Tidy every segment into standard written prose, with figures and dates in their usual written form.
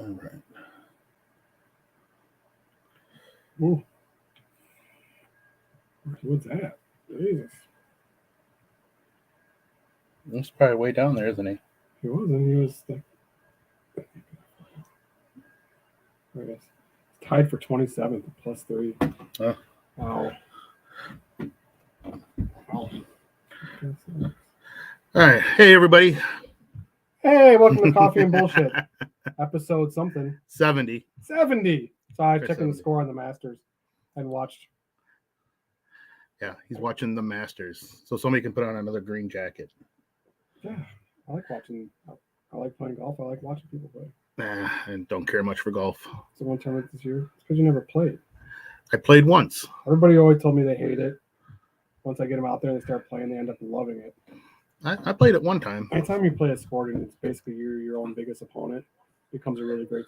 All right. Ooh. What's that? Jesus. He's probably way down there, isn't he? He wasn't. He was like. I guess. Tied for 27th, plus 3. Oh. Wow. All right. Hey, everybody. Hey, welcome to Coffee and Bullshit. Episode something. 70. 70. So I was checking 70. the score on the Masters and watched. Yeah, he's watching the Masters. So somebody can put on another green jacket. Yeah, I like watching. I like playing golf. I like watching people play. And don't care much for golf. So one tournament this year. It's because you never played. I played once. Everybody always told me they hate it. Once I get them out there and they start playing, they end up loving it. I played it one time. Anytime you play a sport and it's basically your own biggest opponent, it becomes a really great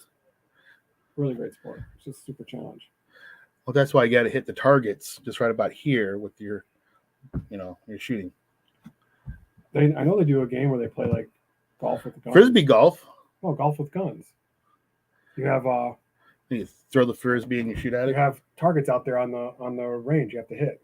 sport. It's just a super challenge. Well, that's why you got to hit the targets just right about here with your shooting. I know they do a game where they play like golf with the guns. Frisbee golf. Oh, golf with guns. You have You throw the frisbee and you shoot at it. You have targets out there on the range you have to hit.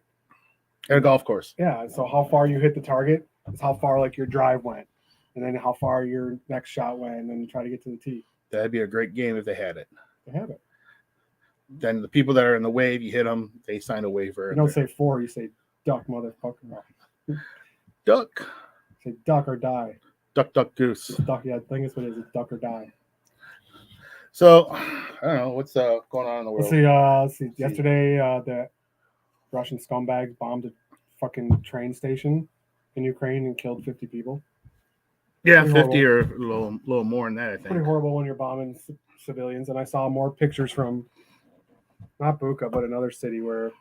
At a golf course. Yeah, so how far you hit the target is how far like your drive went, and then how far your next shot went, and then you try to get to the tee. That'd be a great game if they had it. They have it. Then the people that are in the wave, you hit them, they sign a waiver. You don't say 4, you say duck, motherfucker. Duck. Say duck or die. Duck, duck, goose. It's duck, yeah, I think it's what it is. It's duck or die. So, I don't know. What's going on in the world? Let's see. Yesterday, the Russian scumbags bombed a fucking train station in Ukraine and killed 50 people. Yeah, pretty 50 horrible. Or a little more than that, I think. Pretty horrible when you're bombing civilians. And I saw more pictures from, not Bucha, but another city where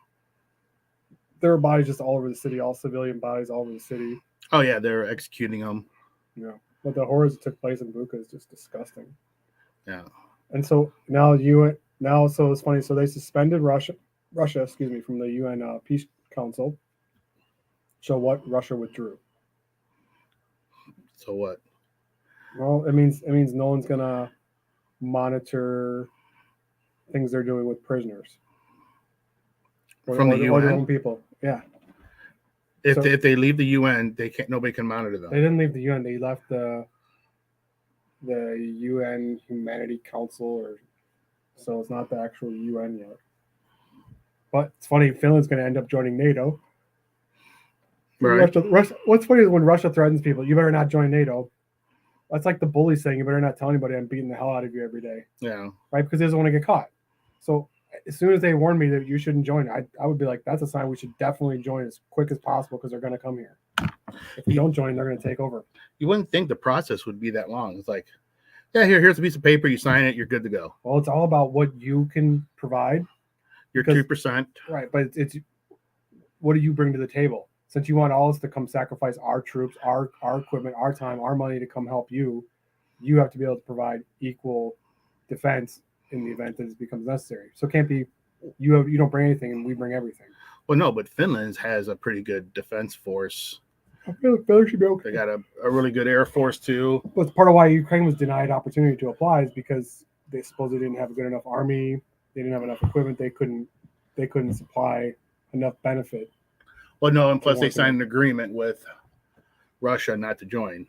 there were bodies just all over the city, all civilian bodies all over the city. Oh, yeah, they're executing them. Yeah. But the horrors that took place in Bucha is just disgusting. Yeah. And so now so it's funny. So they suspended Russia, from the UN Peace Council. So what? Russia withdrew. So what? Well, it means no one's gonna monitor things they're doing with prisoners from the UN, their own people. Yeah. If they leave the UN, nobody can monitor them. They didn't leave the UN. They left the UN Humanity Council, so it's not the actual UN yet. But it's funny, Finland's going to end up joining NATO. Right. Russia, what's funny is when Russia threatens people, you better not join NATO. That's like the bully saying, you better not tell anybody I'm beating the hell out of you every day. Yeah. Right? Because he doesn't want to get caught. So as soon as they warn me that you shouldn't join, I would be like, that's a sign we should definitely join as quick as possible because they're going to come here. If we don't join, they're going to take over. You wouldn't think the process would be that long. It's like, yeah, here's a piece of paper. You sign it. You're good to go. Well, it's all about what you can provide. Your 2%. Right. But it's what do you bring to the table? Since you want all us to come sacrifice our troops, our equipment, our time, our money to come help you, you have to be able to provide equal defense in the event that it becomes necessary. So it can't be you don't bring anything and we bring everything. Well, no, but Finland has a pretty good defense force. I feel like Finland should be okay. They got a really good air force too. But it's part of why Ukraine was denied opportunity to apply is because they supposedly didn't have a good enough army. They didn't have enough equipment. They couldn't supply enough benefit. Well, no, and plus they signed an agreement with Russia not to join.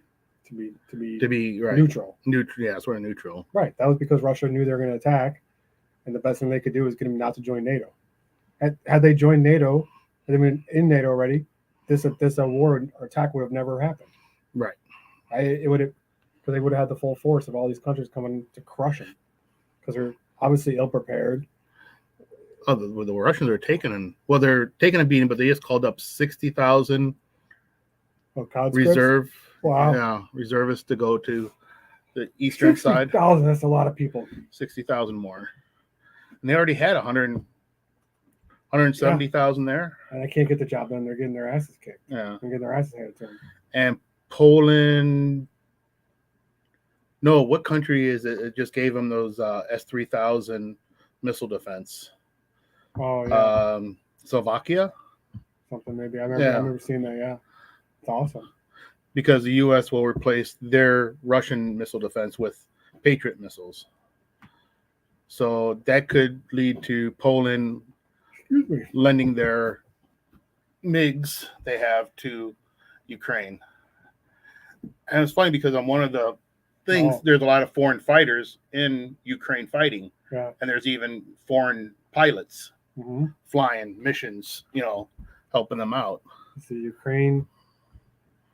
To be right. Neutral. Yeah, sort of neutral. Right. That was because Russia knew they were going to attack, and the best thing they could do was get them not to join NATO. Had they joined NATO, had they been in NATO already, this war or attack would have never happened. Right. It would have, because they would have had the full force of all these countries coming to crush them, because they're obviously ill prepared. Oh, the Russians are they're taking a beating, but they just called up 60,000 reserve. Wow. Yeah, reservists to go to the eastern side. 60,000, that's a lot of people. 60,000 more. And they already had 170,000 there. And they can't get the job done. They're getting their asses kicked. Yeah. They're getting their asses handed to them. And Poland, no, what country is it? It just gave them those S-3000 missile defense. Oh, yeah. Slovakia? Something maybe. I remember seeing that, yeah. It's awesome. Because the U.S. will replace their Russian missile defense with Patriot missiles. So that could lead to Poland Excuse me. lending their MiGs they have to Ukraine. And it's funny because on one of the things, Oh. there's a lot of foreign fighters in Ukraine fighting, Yeah. and there's even foreign pilots Mm-hmm. flying missions, helping them out. So Ukraine.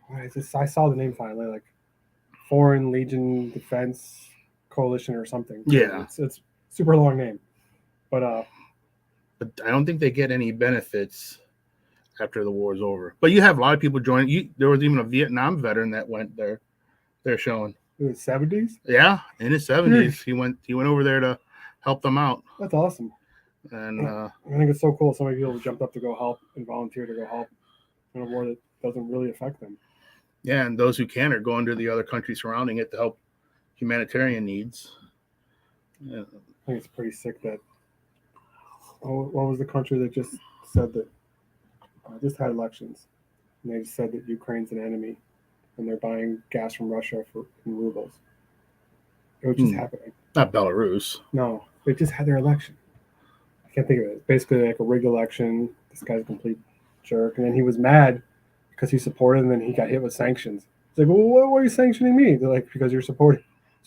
What is this? I saw the name finally, like Foreign Legion Defense Coalition or something. Yeah. It's super long name, but But I don't think they get any benefits after the war is over. But you have a lot of people joining. There was even a Vietnam veteran that went there. They're showing. in the 70s. Yeah, in his 70s, he went over there to help them out. That's awesome. And I think it's so cool. So many people jumped up to go help and volunteer to go help in a war that doesn't really affect them. yeah, and those who can are going to the other countries surrounding it to help humanitarian needs. Yeah. I think it's pretty sick that. What was the country that just said that? Just had elections, and they just said that Ukraine's an enemy, and they're buying gas from Russia in rubles. It was just happening. Not Belarus. No, they just had their election. I can't think of it. It's basically like a rigged election. This guy's a complete jerk, and then he was mad because he supported, and then he got hit with sanctions. It's like, well, why are you sanctioning me? They're like, because you're supporting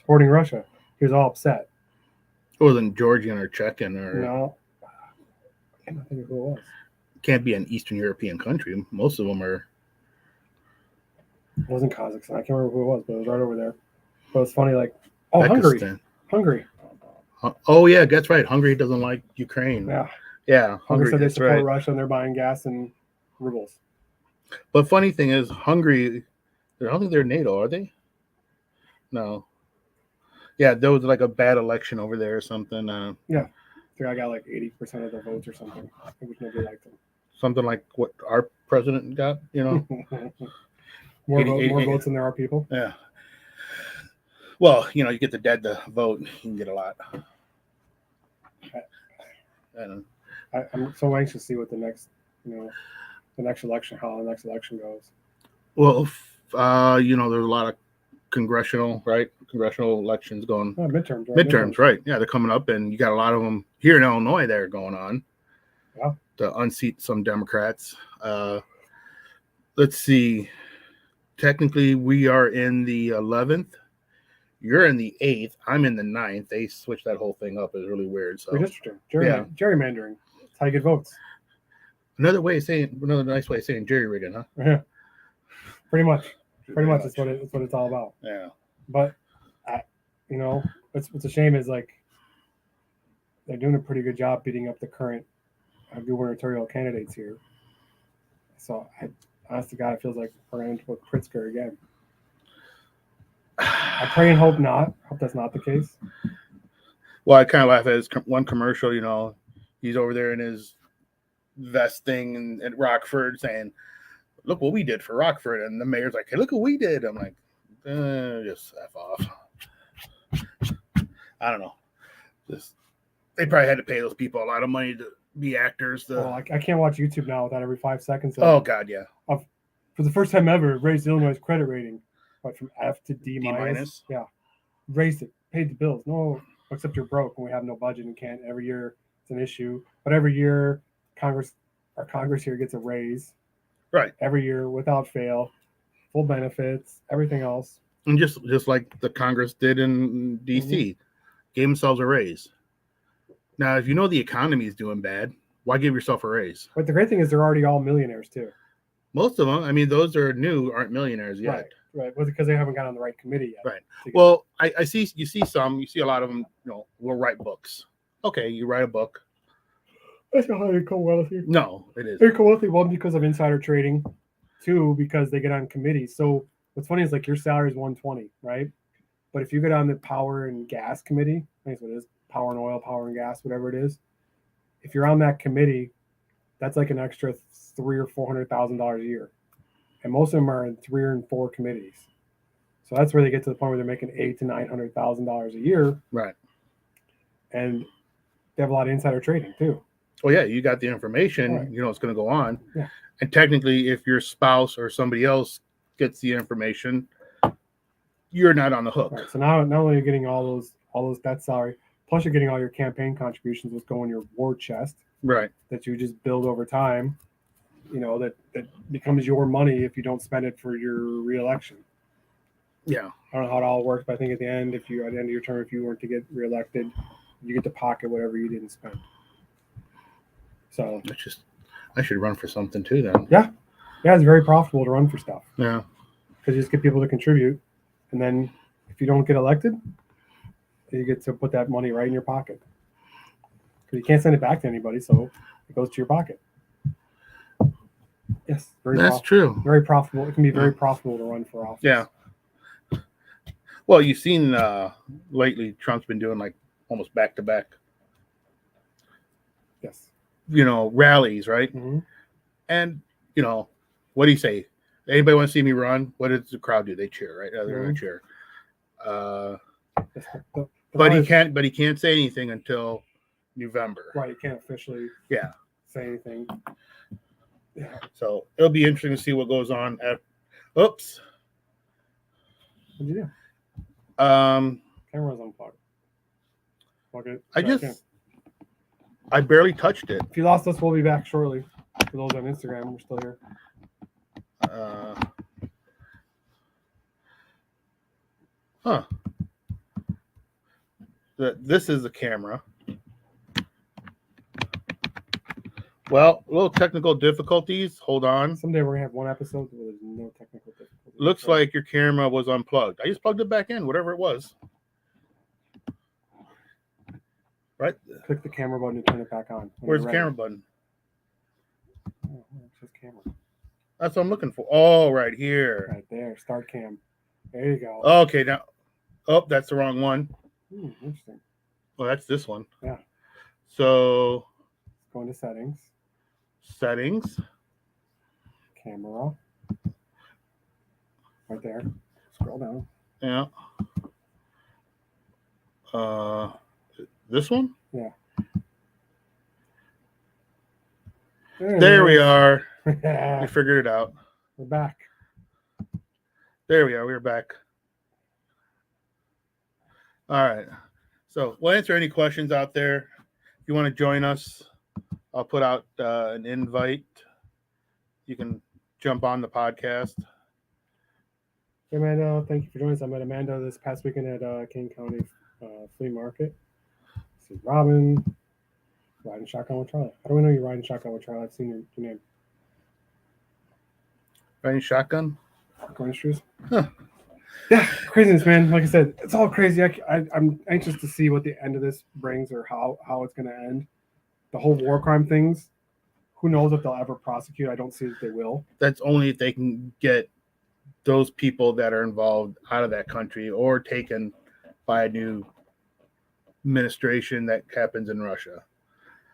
Russia. He was all upset. It wasn't Georgian or Chechen or No, I can't think of who it was. can't be an Eastern European country. Most of them are. It wasn't Kazakhstan. I can't remember who it was, but it was right over there. But it's funny, like, oh, Hungary. Pakistan. Hungary. Oh yeah, that's right. Hungary doesn't like Ukraine. Yeah. Yeah, Hungary said they that's support right. Russia and they're buying gas in rubles. But funny thing is, Hungary, I don't think they're NATO, are they? No. Yeah, there was like a bad election over there or something. The guy got like 80% of the votes or something, which nobody liked him. Something like what our president got, more 80 votes than there are people. Yeah. Well, you get the dead to vote, you can get a lot. I'm so anxious to see what the next election, how the next election goes. Well, there's a lot of congressional elections going. Midterms, right? Midterms, right? Yeah, they're coming up, and you got a lot of them here in Illinois that are going on. Yeah. To unseat some Democrats. Let's see. Technically, we are in the 11th. You're in the 8th. I'm in the 9th. They switched that whole thing up. It's really weird. So Redistricting, gerrymandering. That's how you get votes. another nice way of saying jerry rigging, huh? Yeah. Pretty much. That's what it's all about. Yeah. But what's a shame is like they're doing a pretty good job beating up the current gubernatorial candidates here. So honest to God, it feels like we're going to put Pritzker again. I pray and hope not. Hope that's not the case. Well, I kind of laugh at his one commercial. He's over there in his vest thing at Rockford saying, "Look what we did for Rockford," and the mayor's like, "Hey, look what we did." I'm like, just F off. I don't know. They probably had to pay those people a lot of money to be actors. Well, I can't watch YouTube now without every 5 seconds. Oh God, yeah. For the first time ever, it raised Illinois' credit rating, from F to D minus. Yeah, raised it, paid the bills. No, except you're broke and we have no budget and can't. Every year it's an issue, but every year Congress here gets a raise. Right. Every year without fail, full benefits, everything else. And just like the Congress did in D.C., gave themselves a raise. Now, if you know the economy is doing bad, why give yourself a raise? But the great thing is they're already all millionaires too. Most of them, I mean, those are new, aren't millionaires yet. Right. Well, because they haven't got on the right committee yet. Right. Well, I see a lot of them, will write books. Okay, you write a book. That's not how they go wealthy. No, it is. They go wealthy, one, because of insider trading. 2, because they get on committees. So what's funny is like your salary is $120, right? But if you get on the power and gas committee, I think that's what it is, power and oil, power and gas, whatever it is. If you're on that committee, that's like an extra $300,000 or $400,000 a year, and most of them are in 3 or 4 committees. So that's where they get to the point where they're making $800,000 to $900,000 a year, right? And they have a lot of insider trading too. Oh yeah, you got the information. Right. You know what's going to go on. Yeah. And technically, if your spouse or somebody else gets the information, you're not on the hook. Right. So now, not only are you getting all those that salary, Plus, you're getting all your campaign contributions, which go in your war chest Right. that you just build over time. That becomes your money if you don't spend it for your reelection. Yeah. I don't know how it all works, but I think at the end of your term, if you weren't to get reelected, you get to pocket whatever you didn't spend. So I should run for something too then. yeah, it's very profitable to run for stuff Yeah. because you just get people to contribute, and then if you don't get elected, you get to put that money right in your pocket because you can't send it back to anybody, so it goes to your pocket. Yes, That's true. Very profitable. It can be very profitable to run for office. Yeah. Well, you've seen lately Trump's been doing like almost back to back. Yes. Rallies, right? Mm-hmm. And what do you say? Anybody want to see me run? What does the crowd do? They cheer, right? They're gonna cheer. But he can't say anything until November. Right, you can't officially say anything. Yeah. So it'll be interesting to see what goes on oops. What'd you do? Camera's unplugged. Plug it. I barely touched it. If you lost us, we'll be back shortly. For those on Instagram, we're still here. This is the camera. Well, a little technical difficulties. Hold on. Someday we're gonna have one episode where there's no technical difficulties. Looks like your camera was unplugged. I just plugged it back in, whatever it was. Right? Click the camera button to turn it back on. Where's the camera button? Oh, it says camera. That's what I'm looking for. Oh, right here. Right there. Start cam. There you go. Okay, now. Oh, that's the wrong one. Interesting. Well, that's this one. Yeah. So. Go into settings. Settings. Camera. Right there. Scroll down. Yeah. This one? Yeah. There we are. We figured it out. We're back. There we are. We're back. All right. So we'll answer any questions out there. If you want to join us, I'll put out an invite. You can jump on the podcast. Hey, Amanda, thank you for joining us. I met Amanda this past weekend at King County Flea Market. This is Robin, riding shotgun with Charlie. How do we know you're riding shotgun with Charlie? I've seen your name. Riding shotgun? Going shoes? Huh. Yeah, craziness, man. Like I said, it's all crazy. I'm anxious to see what the end of this brings or how it's going to end. The whole war crime things, who knows if they'll ever prosecute? I don't see that they will. That's only if they can get those people that are involved out of that country or taken by a new administration that happens in Russia.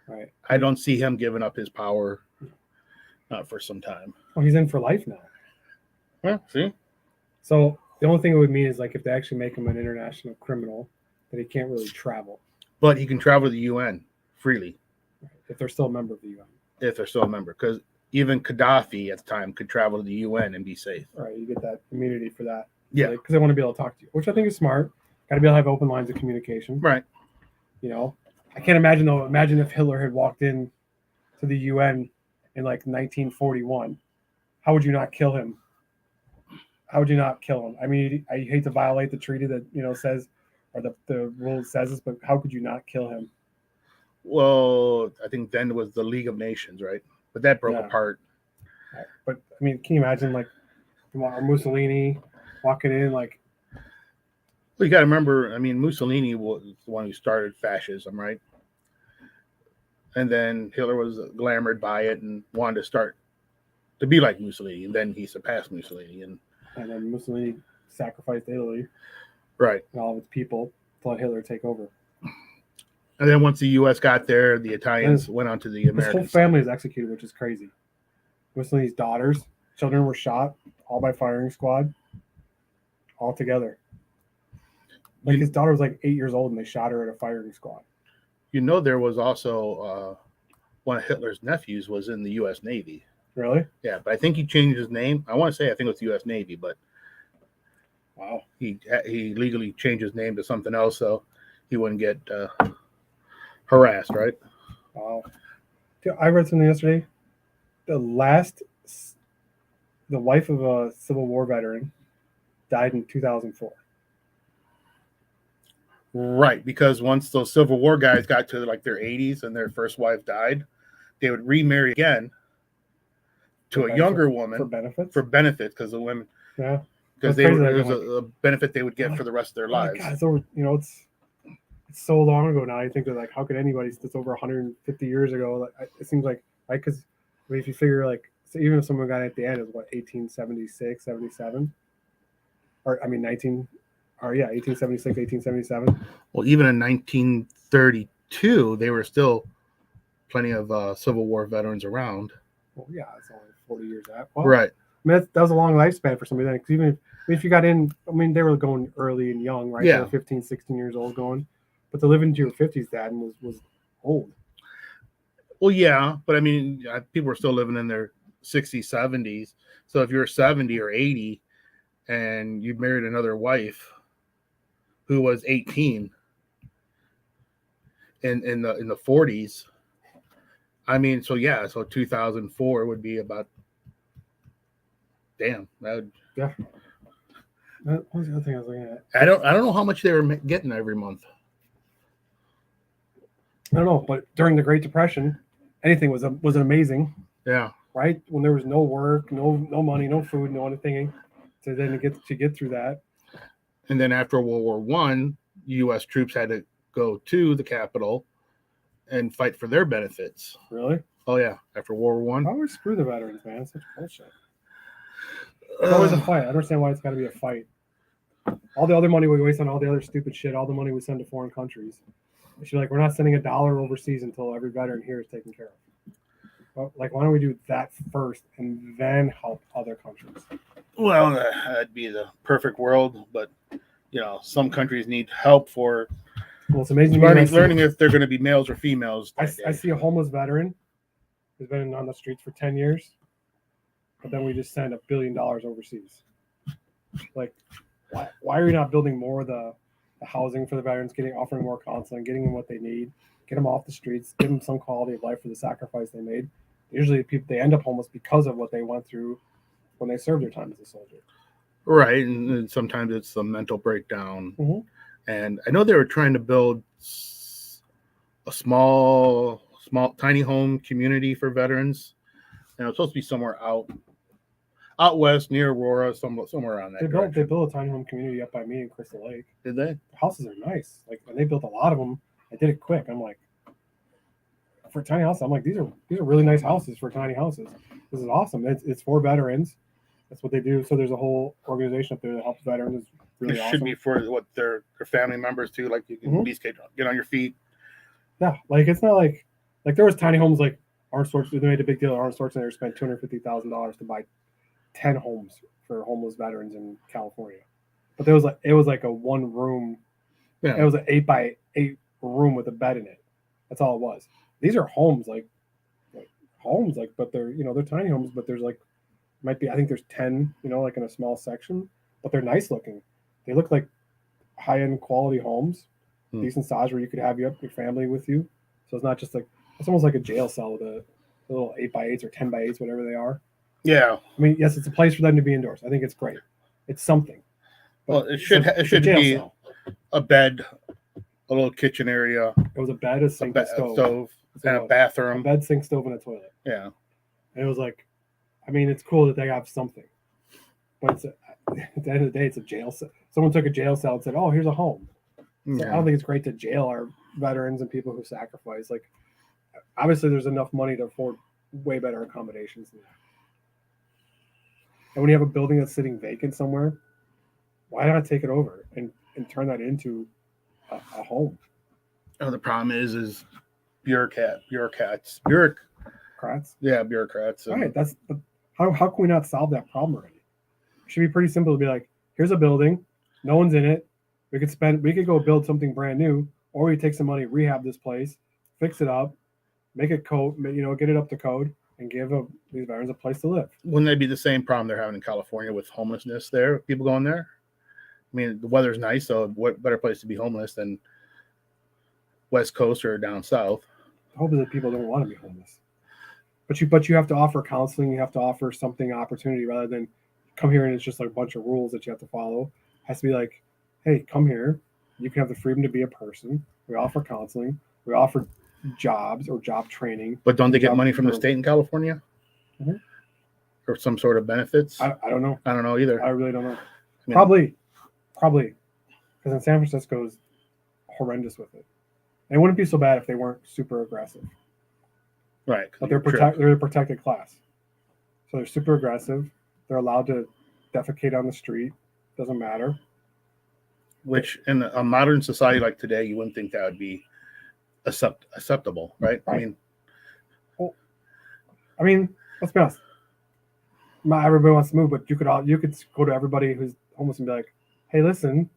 Right. I don't see him giving up his power for some time. Well, he's in for life now. Yeah, see? So the only thing it would mean is like if they actually make him an international criminal, that he can't really travel. But he can travel to the UN freely. If they're still a member of the UN. If they're still a member. Because even Gaddafi at the time could travel to the UN and be safe. All right, you get that immunity for that. Yeah. Because they want to be able to talk to you, which I think is smart. Got to be able to have open lines of communication. Right. I can't imagine though. Imagine if Hitler had walked in to the UN in like 1941. How would you not kill him? How would you not kill him? I mean, I hate to violate the treaty that says, or the rule that says this, but how could you not kill him? Well, I think then it was the League of Nations, right? But that broke apart. Right. But I mean, can you imagine like Mussolini walking in like? Well, you got to remember, I mean, Mussolini was the one who started fascism, right? And then Hitler was glamored by it and wanted to start to be like Mussolini, and then he surpassed Mussolini, and then Mussolini sacrificed Italy, right, and all of its people to let Hitler take over. And then once the U.S. got there, the Italians went on to the American. His whole family is executed, which is crazy. Mussolini's children were shot, all by firing squad, all together. Like his daughter was like 8 years old, and they shot her at a firing squad. There was also one of Hitler's nephews was in the U.S. Navy. Really? Yeah, but I think he changed his name. I want to say I think it was the U.S. Navy, but wow, he legally changed his name to something else. So he wouldn't get harassed, right? Wow. Dude, I read something yesterday. The wife of a Civil War veteran died in 2004. Right, because once those Civil War guys got to like their 80s and their first wife died, they would remarry again to For a younger benefit- woman for benefits. for benefits because the women Yeah. because That's they crazy were that it was they're a benefit they would get like- for the rest of their Oh my lives. God, it's over. It's so long ago now. I think that like, how could anybody that's over 150 years ago? Like, it seems like because if you figure like, so even if someone got it at the end, it was what 1876, 77, or I mean 1876, 1877. Well, even in 1932, they were still plenty of Civil War veterans around. Well, yeah, it's only 40 years out. Well, Right. I mean, that was a long lifespan for somebody then. Because even if you got in, I mean, they were going early and young, right? Yeah. They were 15, 16 years old going. But to live into your 50s, Dad, was old. Well, yeah, but I mean, people were still living in their 60s, 70s. So if you're 70 or 80 and you married another wife who was 18 in the 40s, I mean, so 2004 would be about. Damn, that would, What was the other thing I was looking at? I don't know how much they were getting every month. I don't know, but during the Great Depression, anything was amazing, Yeah. right? When there was no work, no money, no food, no anything, to then get through that. And then after World War One, U.S. troops had to go to the Capitol and fight for their benefits. Really? Oh yeah, after World War One. Why would screw the veterans, man? It's such bullshit. It's always a fight. I don't understand why it's got to be a fight. All the other money we waste on all the other stupid shit, all the money we send to foreign countries. It should be like, we're not sending $1 overseas until every veteran here is taken care of. Well, like, why don't we do that first and then help other countries? Well, that'd be the perfect world, but some countries need help for Well, it's amazing. to me when learning if they're going to be males or females. I see a homeless veteran who's been on the streets for 10 years, but then we just send $1 billion overseas. Like, why are you not building more of the housing for the veterans, offering more counseling, getting them what they need, get them off the streets, give them some quality of life for the sacrifice they made? Usually they end up homeless because of what they went through when they served their time as a soldier. Right, and sometimes it's the mental breakdown. Mm-hmm. And I know they were trying to build a small, tiny home community for veterans. And it was supposed to be somewhere out west near Aurora, somewhere around that. They built a tiny home community up by me in Crystal Lake. Did they? The houses are nice. Like, and they built a lot of them. I did it quick. I'm like, for a tiny house, I'm like, these are really nice houses for tiny houses. This is awesome. It's for veterans. That's what they do. So there's a whole organization up there that helps veterans. It's really It awesome. should be for what their family members too. Like you can at least get on your feet. Yeah, like it's not like there was tiny homes like Arnold Schwarzenegger. They made a big deal. Arnold Schwarzenegger spent $250,000 to buy 10 homes for homeless veterans in California. But it was like a one room. Yeah. It was an 8x8 room with a bed in it. That's all it was. These are homes, but they're they're tiny homes. But there's might be, I think there's 10, like in a small section, but they're nice looking. They look like high end quality homes, decent size where you could have your family with you. So it's not just it's almost like a jail cell with a little 8x8s or 10x8s, whatever they are. Yeah. I mean, yes, it's a place for them to be indoors. I think it's great. It's something. Well, it should be a bed, a little kitchen area. It was a bed, a sink, a stove, and a bathroom. A bed, sink, stove, and a toilet. Yeah. And it was I mean, it's cool that they have something, but at the end of the day, it's a jail cell. Someone took a jail cell and said, "Oh, here's a home." So I don't think it's great to jail our veterans and people who sacrifice. Obviously, there's enough money to afford way better accommodations than that. And when you have a building that's sitting vacant somewhere, why not take it over and turn that into a home? Oh, the problem is bureaucrats. Yeah, bureaucrats. Right. That's how can we not solve that problem already? It should be pretty simple to be like, here's a building, no one's in it. We could go build something brand new, or we take some money, rehab this place, fix it up, make it get it up to code, and give these veterans a place to live. Wouldn't that be the same problem they're having in California with homelessness there? People going there? I mean, the weather's nice, so what better place to be homeless than West Coast or down south. The hope is that people don't want to be homeless. But you have to offer counseling. You have to offer something opportunity rather than come here and it's just like a bunch of rules that you have to follow. It has to be like, hey, come here. You can have the freedom to be a person. We offer counseling. We offer jobs or job training. But don't they get Job money from the for- state in California? Mhm. Or some sort of benefits? I don't know. I don't know either. I really don't know. Yeah. Probably. Because in San Francisco is horrendous with it. And it wouldn't be so bad if they weren't super aggressive. Right. But they're a protected class. So they're super aggressive. They're allowed to defecate on the street. Doesn't matter. Which in a modern society like today, you wouldn't think that would be acceptable, right? Right. I mean, let's be honest. Not everybody wants to move, but you could go to everybody who's homeless and be like, "Hey, listen,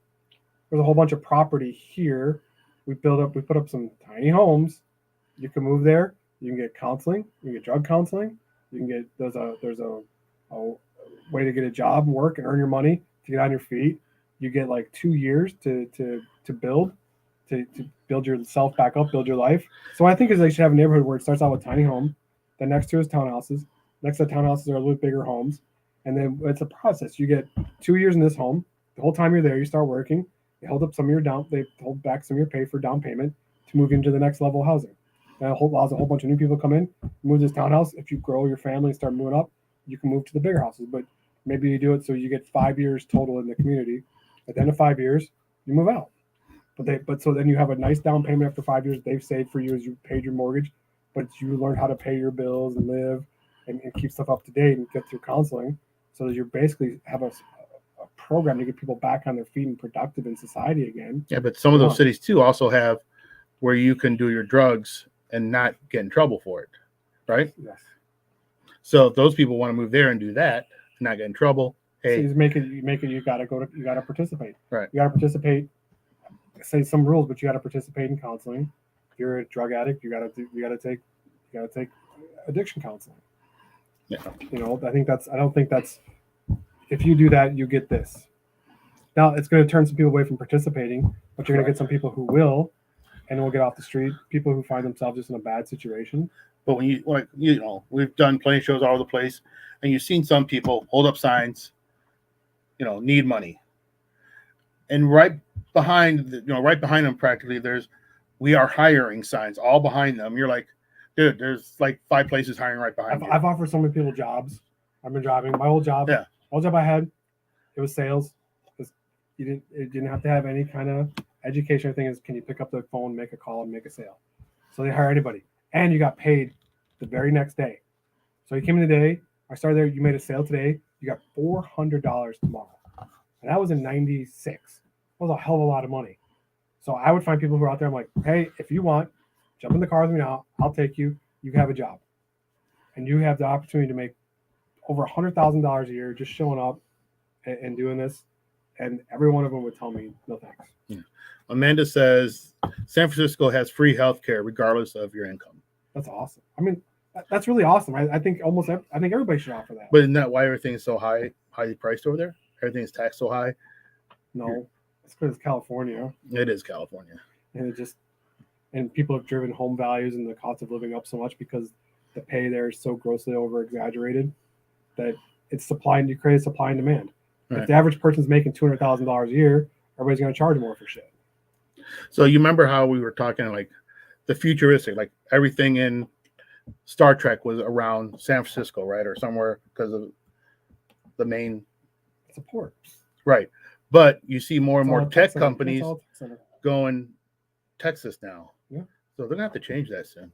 there's a whole bunch of property here. We put up some tiny homes. You can move there. You can get counseling. You can get drug counseling. You can get there's a way to get a job and work and earn your money to get on your feet. You get like 2 years to build yourself back up, build your life. So what I think is they should have a neighborhood where it starts out with tiny home, then next to is townhouses. Next to the townhouses are a little bigger homes, and then it's a process. You get 2 years in this home. The whole time you're there, you start working. They hold back some of your pay for down payment to move into the next level of housing. That allows a whole bunch of new people to come in, move this townhouse. If you grow your family and start moving up, you can move to the bigger houses. But maybe you do it so you get 5 years total in the community. At the end of 5 years, you move out. But so then you have a nice down payment after 5 years they've saved for you as you paid your mortgage, but you learn how to pay your bills and live and keep stuff up to date and get through counseling, so that you basically have a program to get people back on their feet and productive in society again. Yeah, but some of those Yeah. cities too also have where you can do your drugs and not get in trouble for it, right? Yes. So if those people want to move there and do that, not get in trouble. So Hey, you make it. You gotta participate. Right. You gotta participate. Say some rules, but you gotta participate in counseling. If you're a drug addict, you gotta take addiction counseling. yeah, I don't think that's. If you do that, you get this. Now it's going to turn some people away from participating, but you're going to get some people who will, and will get off the street. People who find themselves just in a bad situation. but when we've done plenty of shows all over the place, and you've seen some people hold up signs, need money, and right behind them practically there's "we are hiring" signs all behind them. You're like, dude, there's like 5 places hiring right behind you. I've offered so many people jobs. I've been driving my old job. Yeah. Old job I had, it was sales. It didn't have to have any kind of education or thing. Is can you pick up the phone, make a call, and make a sale? So they hire anybody, and you got paid the very next day. So you came in today. I started there. You made a sale today. You got $400 tomorrow, and that was in '96. That was a hell of a lot of money. So I would find people who are out there. I'm like, hey, if you want, jump in the car with me now. I'll take you. You have a job, and you have the opportunity to make over $100,000 a year just showing up and doing this. And every one of them would tell me, no thanks. Yeah. Amanda says San Francisco has free health care regardless of your income. That's awesome. I mean, that's really awesome. I think everybody should offer that. But isn't that why everything is so highly priced over there? Everything is taxed so high. No, it's because it's California, It is California. and people have driven home values and the cost of living up so much because the pay there is so grossly over exaggerated that you create a supply and demand. Right. If the average person's making $200,000 a year, everybody's going to charge more for shit. So you remember how we were talking like the futuristic, like everything in Star Trek was around San Francisco, right, or somewhere because of the main Support. right. But you see more and It's all more a tech center. companies It's all a tech center. going Texas now. Yeah. So they're gonna have to change that soon.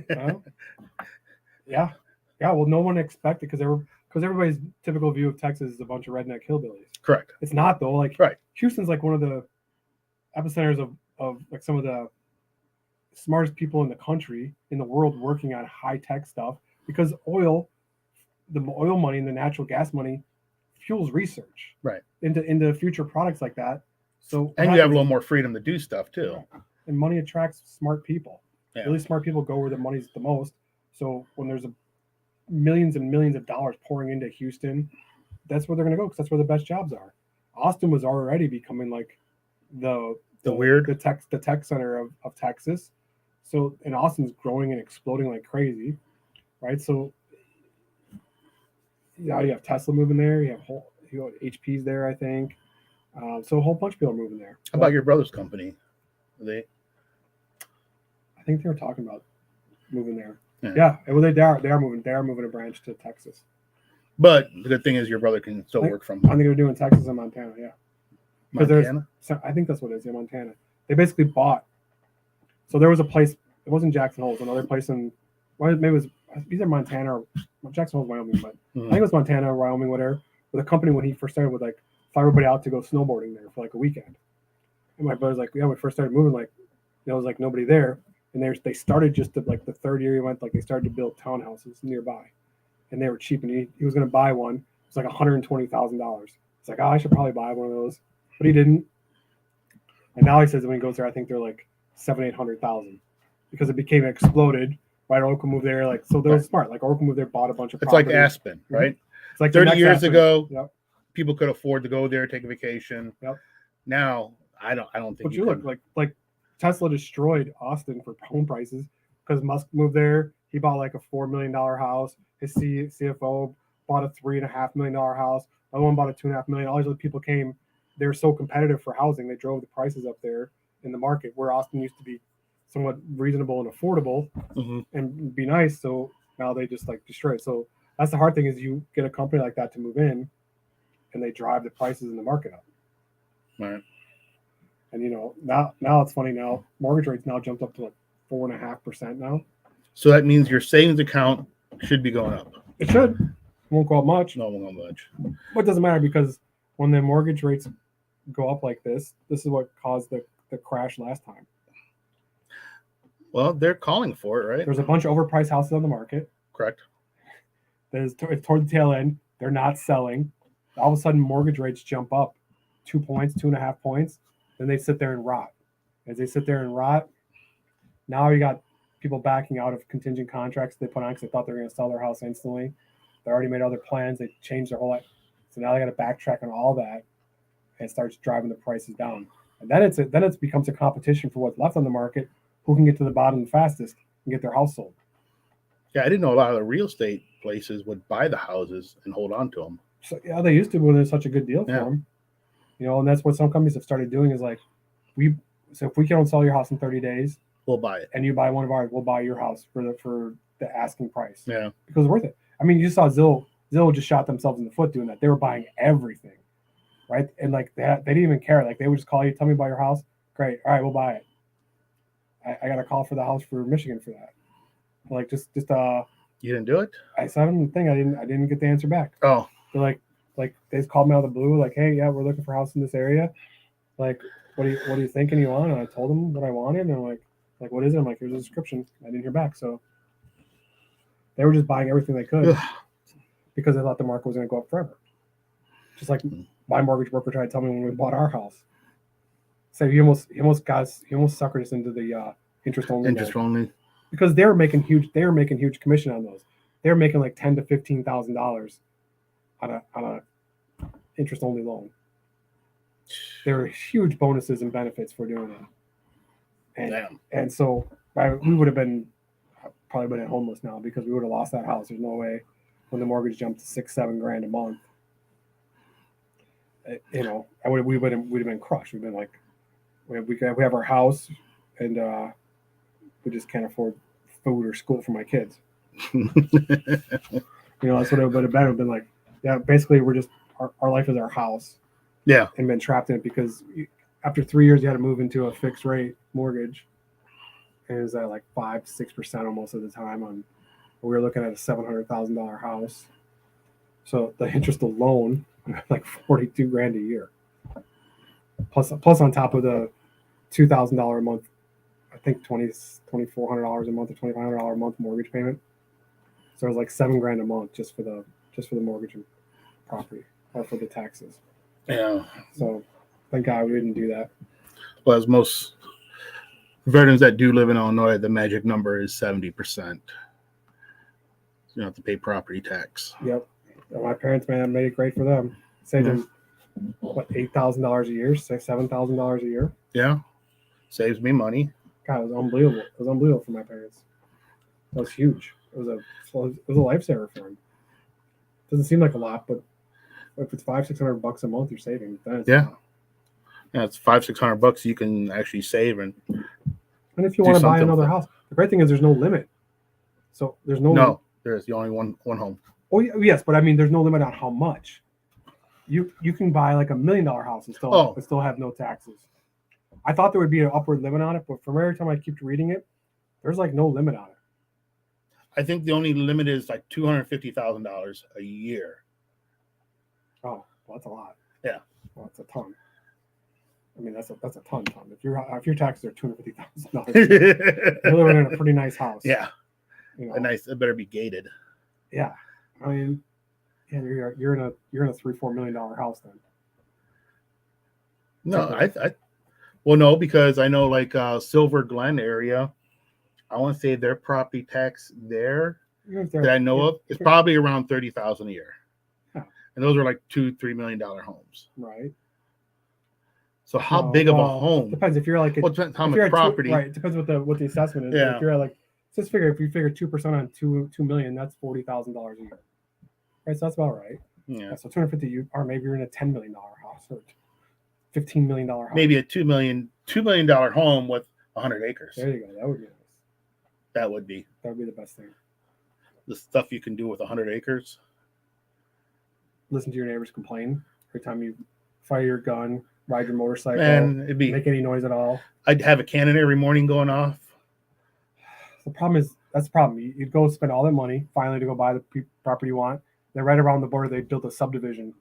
Well, yeah. Well, no one expected because everybody's typical view of Texas is a bunch of redneck hillbillies. Correct. It's not though. Like Right. Houston's like one of the epicenters of like some of the smartest people in the country in the world working on high tech stuff because the oil money and the natural gas money fuels research Right. into future products like that. So And you have a little more freedom to do stuff too. and money attracts smart people. Yeah. Really smart people go where the money's the most. So when there's millions and millions of dollars pouring into Houston, that's where they're going to go because that's where the best jobs are. Austin was already becoming like the the tech center of Texas. So, and Austin's growing and exploding like crazy, right? So, yeah, you have Tesla moving there. You have HP's there, I think. So a whole bunch of people are moving there. How about your brother's company? I think they were talking about moving there. Yeah. Yeah. Well, they are moving. They are moving a branch to Texas. But the good thing is your brother can still work from I think they're doing Texas and Montana. Yeah. Montana? I think that's what it is. Yeah, Montana. They basically bought. So there was a place. It wasn't Jackson Hole. It was another place in. Maybe it was either Montana or Jackson Hole, Wyoming, but I think it was Montana or Wyoming, whatever. But the company when he first started would like fly everybody out to go snowboarding there for like a weekend. And my brother's like, yeah, when we first started moving, like there was like nobody there, and they started just to like the third year he went, like they started to build townhouses nearby, and they were cheap, and he was going to buy one. It's like $120,000. It's like, oh, I should probably buy one of those, but he didn't. And now he says when he goes there, I think they're like $700,000-800,000 because it became exploded. Right, Oracle moved there, like so. They were smart. Like Oracle moved there, bought a bunch of. It's like Aspen, right? It's like 30 years Aspen. ago, Yep. People could afford to go there, take a vacation. Yep. Now, I don't think. But you look like Tesla destroyed Austin for home prices because Musk moved there. He bought like a $4 million house. His CFO bought a $3.5 million house. The other one bought a $2.5 million. All these other people came. They were so competitive for housing. They drove the prices up there in the market where Austin used to be somewhat reasonable and affordable and be nice. So now they just like destroy it. So that's the hard thing is you get a company like that to move in and they drive the prices in the market up. Right. And you know, now it's funny now, mortgage rates now jumped up to like 4.5% now. So that means your savings account should be going up. It should. It won't go up much. No, it won't go up much. But it doesn't matter because when the mortgage rates go up like this is what caused the crash last time. Well, they're calling for it, right? There's a bunch of overpriced houses on the market. Correct. It's toward the tail end. They're not selling. All of a sudden, mortgage rates jump up 2 points, 2.5 points. Then they sit there and rot. As they sit there and rot, now you got people backing out of contingent contracts they put on because they thought they were going to sell their house instantly. They already made other plans. They changed their whole life. So now they got to backtrack on all that and it starts driving the prices down. And then it becomes a competition for what's left on the market. Who can get to the bottom the fastest and get their house sold? Yeah, I didn't know a lot of the real estate places would buy the houses and hold on to them. So yeah, they used to when there's such a good deal for them. You know, and that's what some companies have started doing is like, if we can't sell your house in 30 days, we'll buy it. And you buy one of ours, we'll buy your house for the asking price. Yeah. Because it's worth it. I mean, you saw Zillow just shot themselves in the foot doing that. They were buying everything. Right. And like they didn't even care. Like they would just call you, tell me about your house. Great. All right, we'll buy it. I got a call for the house for Michigan for that. Like just you didn't do it? I sent them the thing. I didn't get the answer back. Oh. They're like they just called me out of the blue, like, hey, yeah, we're looking for a house in this area. Like, what are you thinking you want? And I told them what I wanted, and I'm like, what is it? I'm like, here's a description. I didn't hear back. So they were just buying everything they could because they thought the market was gonna go up forever. Just like my mortgage broker tried to tell me when we bought our house. So he almost suckered us into the interest only. Because they were making huge commission on those. They were making like $10,000 to $15,000 on a interest only loan. There were huge bonuses and benefits for doing that. And so we would have probably been homeless now because we would have lost that house. There's no way when the mortgage jumped to $6-7 a month. You know, and we'd have been crushed. We've been like, we have our house, and we just can't afford food or school for my kids. You know, that's what it would have been. It would have been like, yeah, basically we're just our life is our house. Yeah, and been trapped in it because after 3 years you had to move into a fixed rate mortgage, and it was at like 5-6% almost of the time. We were looking at a $700,000 house, so the interest alone like $42,000 a year, plus on top of the $2,000 a month, I think $2,400 a month or $2,500 a month mortgage payment. So it was like $7,000 a month just for the mortgage and property or for the taxes. Yeah. So thank God we didn't do that. Well, as most veterans that do live in Illinois, the magic number is 70%. You don't have to pay property tax. Yep. And my parents, man, made it great for them. Saved them, what, $8,000 a year, $7,000 a year. Yeah. Saves me money. God, it was unbelievable. It was unbelievable for my parents. That was huge. It was a lifesaver for them. Doesn't seem like a lot, but if it's $500-600 a month you're saving, then it's a lot. Yeah, it's $500-600 you can actually save, and if you do want to buy something with another it. house, the great thing is there's no limit. So there's no, there is only one home. Oh yes, but I mean there's no limit on how much. You can buy like $1 million house and still have no taxes. I thought there would be an upward limit on it, but from every time I keep reading it, there's like no limit on it. I think the only limit is like $250,000 a year. Oh, well, that's a lot. Yeah, well, that's a ton. I mean, that's a ton. If your taxes are $250,000, you're living in a pretty nice house. Yeah, you know? It better be gated. Yeah, I mean, yeah, you're in a $3-4 million house then. No, well, no, because I know like Silver Glen area, I want to say their property tax there that I know of is probably around $30,000 a year. Yeah. And those are like $2-3 million homes. Right. So how big of a home? Depends if you're like depends how much property. Right. It depends what the assessment is. Yeah. If you're at like, just figure if you figure 2% on $2 million, that's $40,000 a year. Right. So that's about right. Yeah. So 250, or maybe you're in a $10 million house or $15 million house. Maybe a $2 million home with 100 acres. There you go. That would be nice. That would be the best thing. The stuff you can do with 100 acres. Listen to your neighbors complain every time you fire your gun, ride your motorcycle, and make any noise at all. I'd have a cannon every morning going off. The problem is that's the problem. You'd go spend all that money finally to go buy the property you want. Then right around the border, they built a subdivision.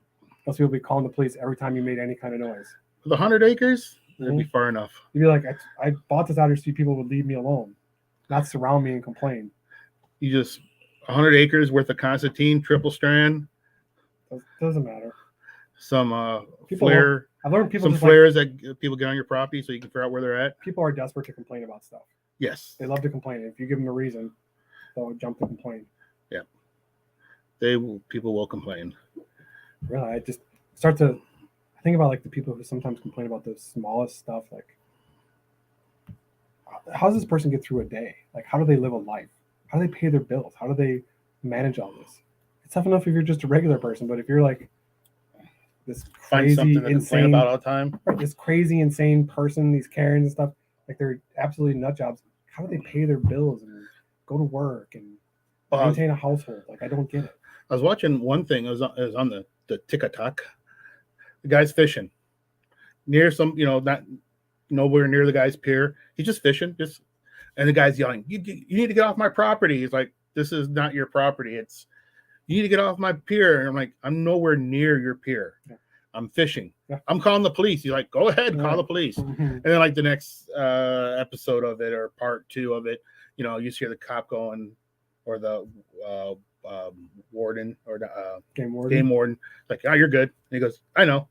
Those people would be calling the police every time you made any kind of noise. With 100 acres, it'd be far enough. You'd be like, I bought this out here so people would leave me alone, not surround me and complain. You just 100 acres worth of Constantine, triple strand. Doesn't matter. Some flare. I've learned people some flares that people get on your property so you can figure out where they're at. People are desperate to complain about stuff. Yes. They love to complain. If you give them a reason, they'll jump to complain. Yeah. People will complain. Really, I just start to think about like the people who sometimes complain about the smallest stuff. Like, how does this person get through a day? Like, how do they live a life? How do they pay their bills? How do they manage all this? It's tough enough if you're just a regular person, but if you're like this crazy, insane about all the time, right, this crazy, insane person, these Karens and stuff, like they're absolutely nut jobs. How do they pay their bills and go to work and maintain a household? Like, I don't get it. I was watching one thing. It was on the TikTok. The guy's fishing near some, not nowhere near the guy's pier. He's just fishing, and the guy's yelling, "You need to get off my property." He's like, "This is not your property. You need to get off my pier." And I'm like, "I'm nowhere near your pier. Yeah. I'm fishing. Yeah. I'm calling the police." He's like, "Go ahead, call the police." Mm-hmm. And then like the next episode of it or part 2 of it, you see the cop going, or the warden or the game warden, like, "Oh, you're good." And he goes, "I know,"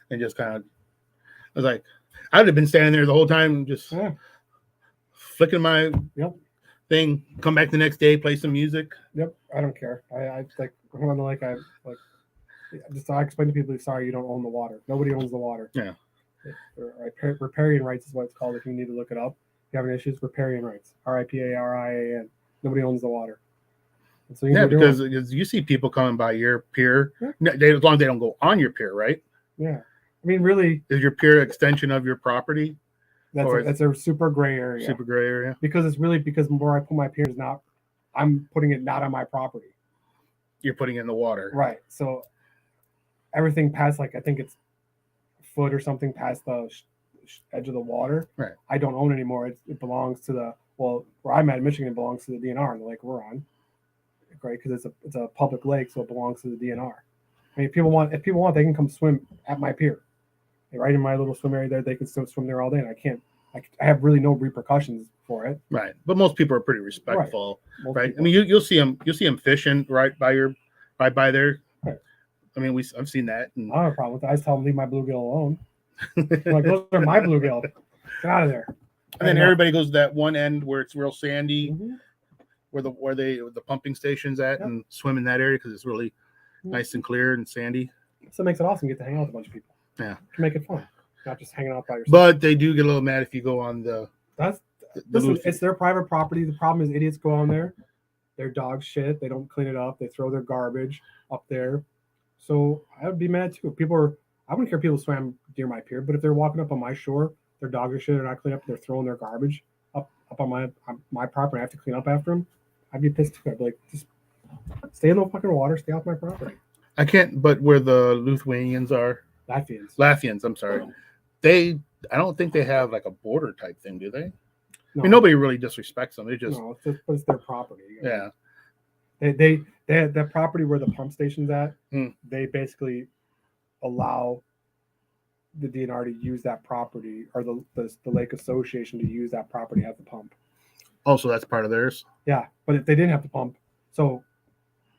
and just kind of, I was like, I would have been standing there the whole time, just flicking my thing. Come back the next day, play some music. Yep, I don't care. I explain to people, sorry, you don't own the water. Nobody owns the water. Yeah. Riparian rights is what it's called. If you need to look it up, if you have any issues, riparian rights. RIPARIAN. Nobody owns the water. So because you see people coming by your pier, as long as they don't go on your pier, right? Yeah, I mean, really, is your pier extension of your property? That's a super gray area. Super gray area. Because it's really because where I put my pier is not, I'm putting it not on my property. You're putting it in the water, right? So everything past, like, I think it's a foot or something past the edge of the water. Right. I don't own anymore. It belongs to where I'm at in Michigan, it belongs to the DNR, the lake we're on. Right, because it's a public lake, so it belongs to the DNR. I mean, if people want, they can come swim at my pier, right in my little swim area there. They can still swim there all day, and I have really no repercussions for it. Right, but most people are pretty respectful, right? People. I mean, you'll see them fishing right by there. Right. I mean, I've seen that. I don't have a problem with that. I just tell them leave my bluegill alone. I'm like, those are my bluegill. Get out of there. And then everybody goes to that one end where it's real sandy. Mm-hmm. Where the pumping station's at, and swim in that area because it's really nice and clear and sandy. So it makes it awesome. You get to hang out with a bunch of people. Yeah, to make it fun. not just hanging out by yourself. But they do get a little mad if you go on the Listen, Lucy. it's their private property. The problem is idiots go on there, their dog shit, they don't clean it up, they throw their garbage up there. So I would be mad too. I wouldn't care if people swam near my pier, but if they're walking up on my shore, their dog or shit are not clean up, they're throwing their garbage up on my property, I have to clean up after them, I'd be pissed too. I'd be like, just stay in the fucking water, stay off my property. I can't, but where the Lithuanians are, Latvians, I'm sorry, I don't think they have like a border type thing, do they? No, I mean, nobody really disrespects them. They just, no, but it's their property. yeah. They had that property where the pump station's at. Hmm. They basically allow the DNR to use that property, or the lake association to use that property to have the pump. Also, that's part of theirs. Yeah, but if they didn't have the pump, so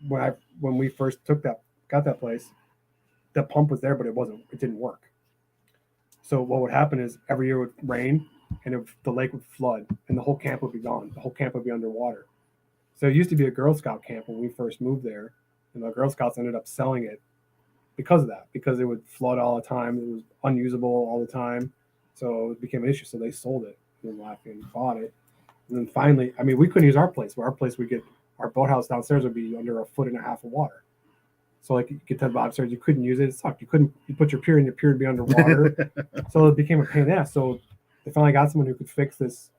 when we first got that place, the pump was there, but it didn't work. So what would happen is every year it would rain, and the lake would flood, and the whole camp would be gone. The whole camp would be underwater. So it used to be a Girl Scout camp when we first moved there, and the Girl Scouts ended up selling it because of that, because it would flood all the time. It was unusable all the time. So it became an issue. So they sold it, and Latvian bought it. And then finally, I mean, we couldn't use our place. Where our place, our boathouse downstairs would be under 1.5 feet of water. So like you get to the upstairs, you couldn't use it. It sucked. You put your pier in, your pier would be underwater. So it became a pain in the ass. So they finally got someone who could fix this.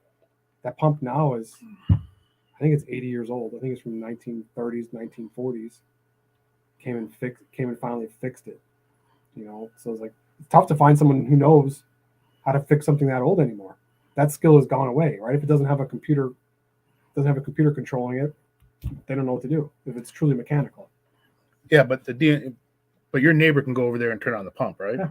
That pump now is, I think it's 80 years old. I think it's from 1930s, 1940s. Came and finally fixed it. So it's like, it's tough to find someone who knows how to fix something that old anymore. That skill has gone away, right? If it doesn't have a computer controlling it, they don't know what to do if it's truly mechanical. Yeah, but your neighbor can go over there and turn on the pump, right? Yeah.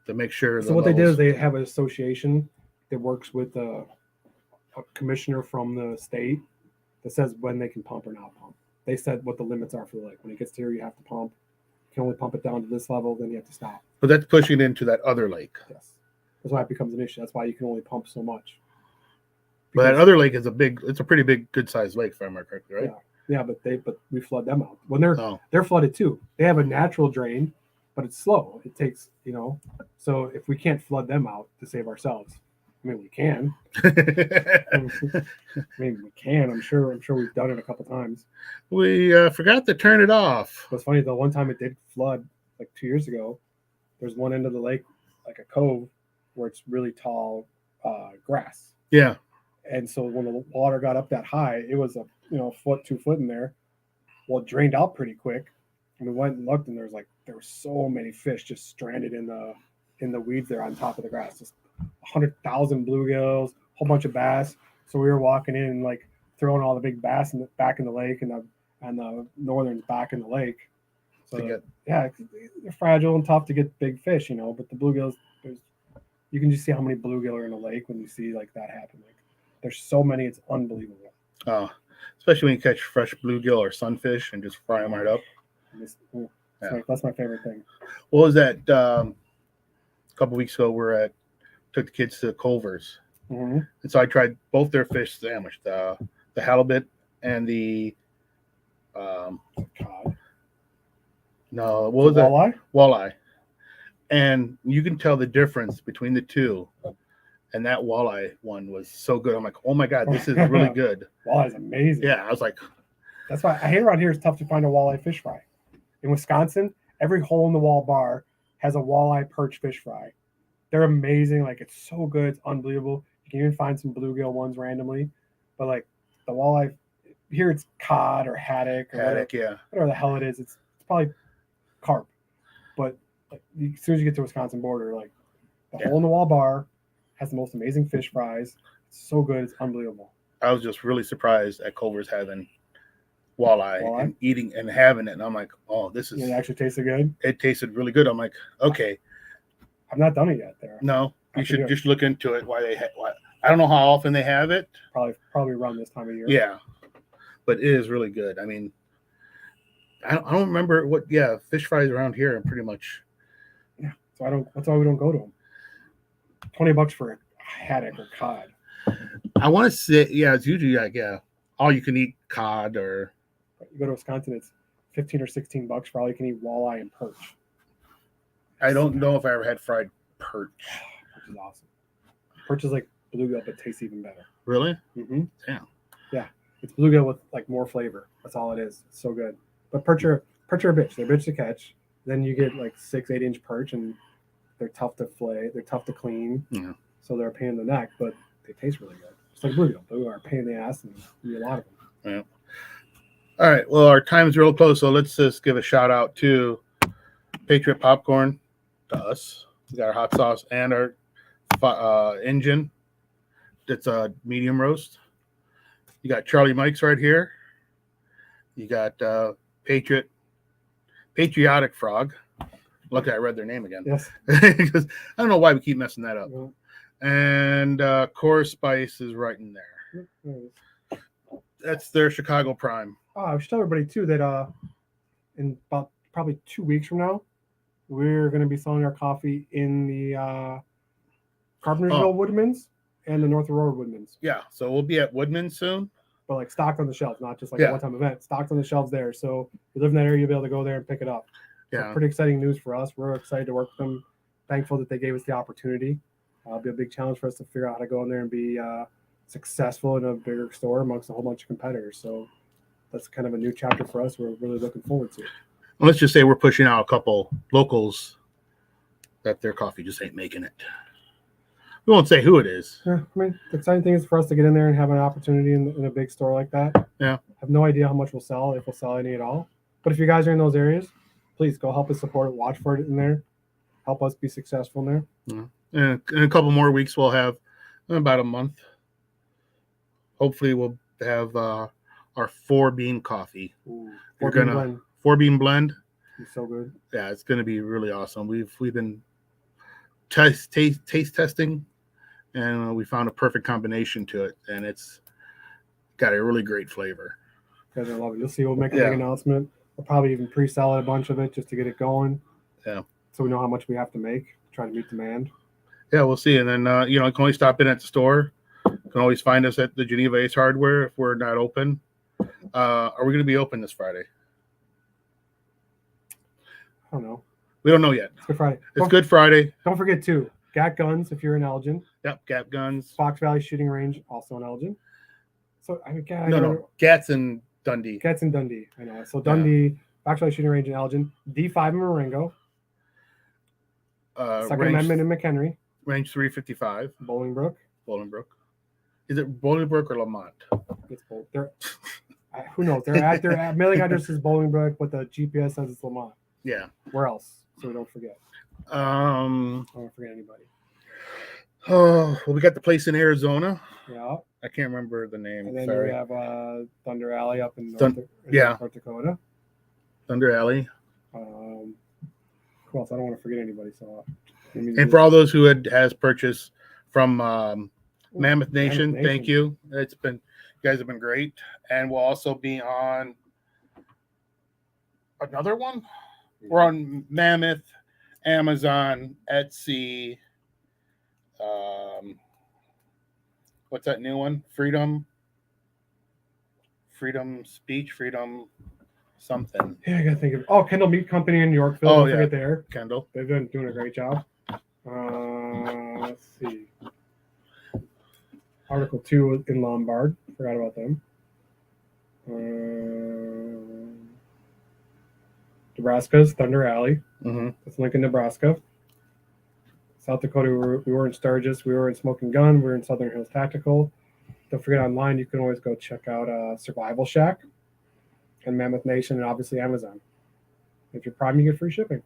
To make sure. So what they did is they have an association that works with a commissioner from the state that says when they can pump or not pump. They said what the limits are for the lake. When it gets to here, you have to pump. You can only pump it down to this level, then you have to stop. But that's pushing it into that other lake. Yes. That's why it becomes an issue. That's why you can only pump so much. But that other lake is it's a pretty big, good sized lake, if I remember correctly, right? Yeah, but we flood them out. When they're flooded too. They have a natural drain, but it's slow. It takes, so if we can't flood them out to save ourselves, I mean, we can. We can. I'm sure we've done it a couple times. We forgot to turn it off. What's funny, the one time it did flood, like 2 years ago, there's one end of the lake, like a cove, where it's really tall grass. Yeah. And so when the water got up that high, it was a 2 foot in there. Well, it drained out pretty quick. And we went and looked, and there were so many fish just stranded in the weeds there on top of the grass. Just 100,000 bluegills, a whole bunch of bass. So we were walking in and like throwing all the big bass back in the lake, and the northerns back in the lake. So they're fragile and tough to get big fish, But the bluegills, you can just see how many bluegill are in a lake when you see like that happen. Like there's so many, it's unbelievable. Oh, especially when you catch fresh bluegill or sunfish and just fry them right up. That's my favorite thing. What was that? A couple weeks ago, took the kids to Culver's, and so I tried both their fish sandwich, the halibut and the cod. No, what was that? Walleye. Walleye, and you can tell the difference between the two. And that walleye one was so good. I'm like, oh my God, this is really good. Walleye is amazing. Yeah, I was like, that's why I hate around here. It's tough to find a walleye fish fry. In Wisconsin, every hole in the wall bar has a walleye perch fish fry. They're amazing. Like it's so good, it's unbelievable. You can even find some bluegill ones randomly, but like the walleye here, it's cod or haddock or whatever the hell it is. It's probably carp, but like, as soon as you get to the Wisconsin border, like the hole in the wall bar has the most amazing fish fries. It's so good, it's unbelievable. I was just really surprised at Culver's having walleye and eating and having it, and I'm like, oh, this is. It actually tasted good. It tasted really good. I'm like, okay. I've not done it yet. There. No, you should just look into it. I don't know how often they have it. Probably around this time of year. Yeah, but it is really good. I mean, I don't remember what. Yeah, fish fries around here are pretty much. Yeah, so that's why we don't go to them. $20 for a haddock or cod. I want to say, it's usually like all you can eat cod, or you go to Wisconsin, it's $15 or $16 for all you can eat walleye and perch. I don't know if I ever had fried perch. Perch is awesome. Perch is like bluegill, but tastes even better. Really? Mm-hmm. Damn. Yeah, it's bluegill with like more flavor. That's all it is. It's so good. But perch are a bitch. They're a bitch to catch. Then you get like 6-8 inch perch, and they're tough to flay. They're tough to clean. Yeah. So they're a pain in the neck, but they taste really good. It's like bluegill. Bluegill are a pain in the ass, and you eat a lot of them. Yeah. All right. Well, our time's real close, so let's just give a shout out to Patriot Popcorn, to us. We got our hot sauce and our engine. It's a medium roast. You got Charlie Mike's right here. You got Patriotic Frog. Lucky I read their name again. Yes. Because I don't know why we keep messing that up. Yeah. And Core Spice is right in there. That's their Chicago Prime. Oh, I should tell everybody too that in about probably 2 weeks from now, we're going to be selling our coffee in the Carpentersville Woodman's and the North Aurora Woodman's. Yeah, so we'll be at Woodman soon. But like stocked on the shelves, not just like a one-time event. Stocked on the shelves there. So if you live in that area, you'll be able to go there and pick it up. Yeah. So pretty exciting news for us. We're excited to work with them. Thankful that they gave us the opportunity. It'll be a big challenge for us to figure out how to go in there and be successful in a bigger store amongst a whole bunch of competitors. So that's kind of a new chapter for us. We're really looking forward to. And let's just say we're pushing out a couple locals that their coffee just ain't making it. We won't say who it is. Yeah, I mean, the exciting thing is for us to get in there and have an opportunity in a big store like that. Yeah. I have no idea how much we'll sell, if we'll sell any at all. But if you guys are in those areas, please go help us support it. Watch for it in there. Help us be successful in there. Yeah. And in a couple more weeks, we'll have about a month. Hopefully, we'll have our 4-bean coffee. Ooh, We're gonna 4-bean blend. It's so good. Yeah, it's gonna be really awesome. We've been taste testing, and we found a perfect combination to it, and it's got a really great flavor. You guys are love it. You'll see. We'll make a big announcement. We'll probably even pre-sell a bunch of it just to get it going. Yeah. So we know how much we have to make. Try to meet demand. Yeah, we'll see. And then you can always stop in at the store. You can always find us at the Geneva Ace Hardware if we're not open. Are we going to be open this Friday? I don't know. We don't know yet. It's Good Friday. It's Good Friday. Don't forget too. GAT Guns if you're in Elgin. Yep, Gap Guns. Fox Valley Shooting Range also in Elgin. So I mean, No, Gats in Dundee. Gats in Dundee. I know. So Dundee, Fox Valley Shooting Range in Elgin, D5 in Marengo, Second Amendment in McHenry, Range 355, Bolingbrook. Bolingbrook. Is it Bolingbrook or Lamont? It's they're who knows? Their mailing address is Bolingbrook, but the GPS says it's Lamont. Yeah. Where else? So we don't forget. I don't forget anybody. Oh, well, we got the place in Arizona. Yeah. I can't remember the name. And then Sorry. we have Thunder Alley up in North Dakota. Thunder Alley. Who else? I don't want to forget anybody. So, And for all those who has purchased from Mammoth Nation, thank you. You guys have been great. And we'll also be on another one. We're on Mammoth, Amazon, Etsy. What's that new one? Freedom Speech, Freedom something. Yeah, I gotta think of Kendall Meat Company in Yorkville. Don't forget there. Kendall. They've been doing a great job. Let's see. Article 2 in Lombard. Forgot about them. Nebraska's Thunder Alley. Mm-hmm. That's Lincoln, Nebraska. South Dakota, we were in Sturgis. We were in Smoking Gun. We were in Southern Hills Tactical. Don't forget online, you can always go check out Survival Shack and Mammoth Nation and obviously Amazon. If you're Prime, you get free shipping.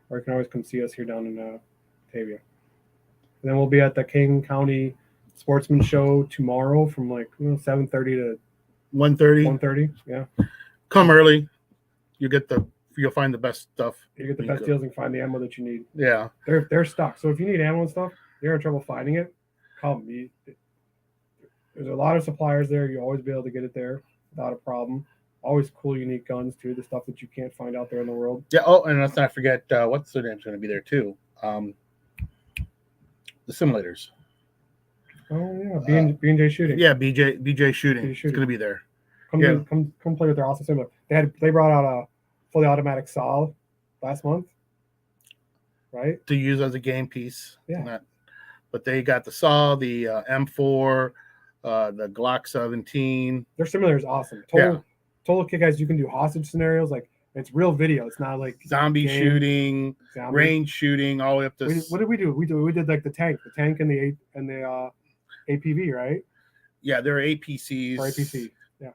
Or you can always come see us here down in Batavia. And then we'll be at the King County Sportsman Show tomorrow from 7:30 to 1:30. 1:30. Yeah. Come early. You'll find the best stuff. You get the best deals and find the ammo that you need. Yeah. They're stocked. So if you need ammo and stuff, you're in trouble finding it, call me. There's a lot of suppliers there. You'll always be able to get it there without a problem. Always cool, unique guns too. The stuff that you can't find out there in the world. Yeah. Oh, and let's not forget what's their name's going to be there too. The simulators. Oh yeah, B&J Shooting. Yeah, BJ Shooting. It's going to be there. Come play with their awesome simulator. They brought out a fully automatic saw last month. right? to use as a game piece. Yeah. But they got the saw, the M4, the Glock 17. Their simulator is awesome. Yeah. Total kick ass. You can do hostage scenarios. Like it's real video. It's not like Zombie game, shooting, zombie. range shooting, all the way up to. What did we do? We did like the tank and the APV, right? Yeah, they're APCs. Or APC. Yeah.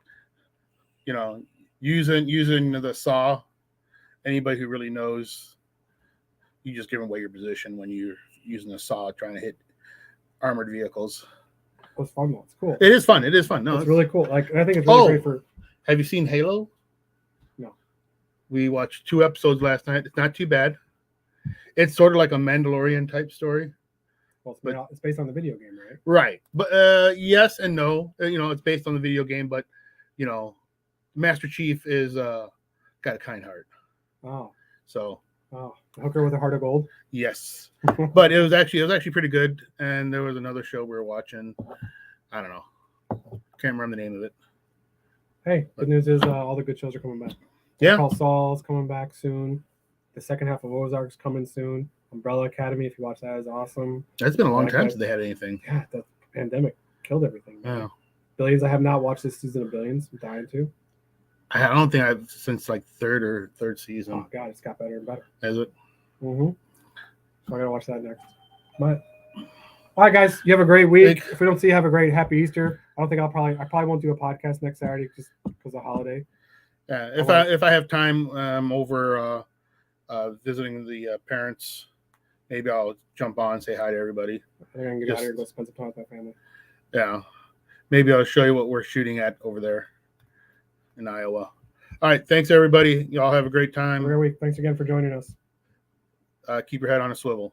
You know, using the saw. Anybody who really knows, you just give away your position when you're using a saw trying to hit armored vehicles. It was fun though. It's cool. It is fun. It is fun. No, it's really cool. Like I think it's really great for. Have you seen Halo? No. We watched 2 episodes last night. It's not too bad. It's sort of like a Mandalorian type story. Well, it's based on the video game, right? Right. But yes and no. You know, it's based on the video game, but you know, Master Chief is got a kind heart. Oh. So. Oh, the hooker with a heart of gold. Yes, but it was actually pretty good. And there was another show we were watching. I don't know. Can't remember the name of it. Hey, good news is all the good shows are coming back. Yeah. Call Saul's coming back soon. The second half of Ozark's coming soon. Umbrella Academy, if you watch that, is awesome. It's been a long time since they had anything. Yeah, the pandemic killed everything. Man. Yeah. Billions. I have not watched this season of Billions. I'm dying to. I don't think I've since like third season. Oh God, it's got better and better. Is it? Mm-hmm. So I gotta watch that next. But all right, guys, you have a great week. If we don't see you, have a great happy Easter. I probably won't do a podcast next Saturday just because of holiday. Yeah, if I have time over visiting the parents, maybe I'll jump on and say hi to everybody. I'm gonna get out of here and go spend some time with my family. Yeah, maybe I'll show you what we're shooting at over there in Iowa. All right, thanks everybody. Y'all have a great time. Have a great week. Thanks again for joining us. Keep your head on a swivel.